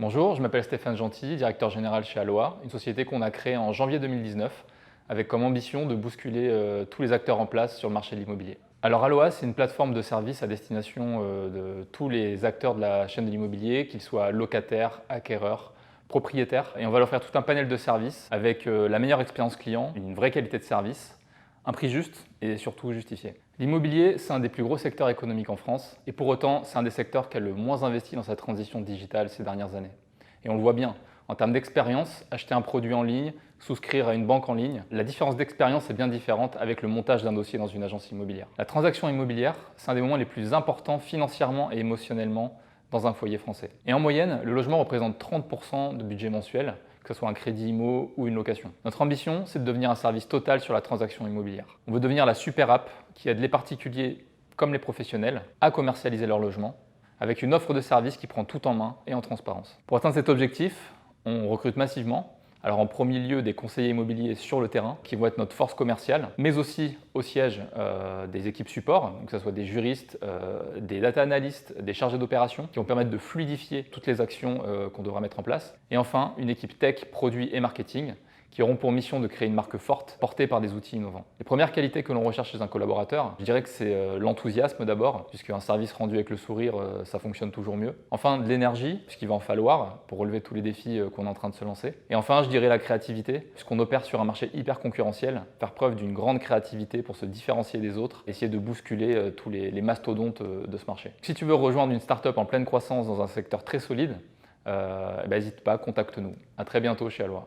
Bonjour, je m'appelle Stéphane Gentil, directeur général chez Aloha, une société qu'on a créée en janvier 2019 avec comme ambition de bousculer tous les acteurs en place sur le marché de l'immobilier. Alors Aloha, c'est une plateforme de services à destination de tous les acteurs de la chaîne de l'immobilier, qu'ils soient locataires, acquéreurs, propriétaires. Et on va leur offrir tout un panel de services avec la meilleure expérience client, une vraie qualité de service, un prix juste et surtout justifié. L'immobilier, c'est un des plus gros secteurs économiques en France et pour autant, c'est un des secteurs qui a le moins investi dans sa transition digitale ces dernières années. Et on le voit bien, en termes d'expérience, acheter un produit en ligne, souscrire à une banque en ligne, la différence d'expérience est bien différente avec le montage d'un dossier dans une agence immobilière. La transaction immobilière, c'est un des moments les plus importants financièrement et émotionnellement dans un foyer français. Et en moyenne, le logement représente 30% de budget mensuel, que ce soit un crédit IMO ou une location. Notre ambition, c'est de devenir un service total sur la transaction immobilière. On veut devenir la super app qui aide les particuliers comme les professionnels à commercialiser leur logement avec une offre de service qui prend tout en main et en transparence. Pour atteindre cet objectif, on recrute massivement. Alors en premier lieu des conseillers immobiliers sur le terrain qui vont être notre force commerciale, mais aussi au siège des équipes support, que ce soit des juristes, des data analystes, des chargés d'opération qui vont permettre de fluidifier toutes les actions qu'on devra mettre en place. Et enfin, une équipe tech, produits et marketing qui auront pour mission de créer une marque forte portée par des outils innovants. Les premières qualités que l'on recherche chez un collaborateur, je dirais que c'est l'enthousiasme d'abord, puisque un service rendu avec le sourire, ça fonctionne toujours mieux. Enfin, de l'énergie, puisqu'il va en falloir pour relever tous les défis qu'on est en train de se lancer. Et enfin, je dirais la créativité, puisqu'on opère sur un marché hyper concurrentiel, faire preuve d'une grande créativité pour se différencier des autres, essayer de bousculer tous les mastodontes de ce marché. Si tu veux rejoindre une start-up en pleine croissance dans un secteur très solide, n'hésite pas, contacte-nous. À très bientôt chez Aloha.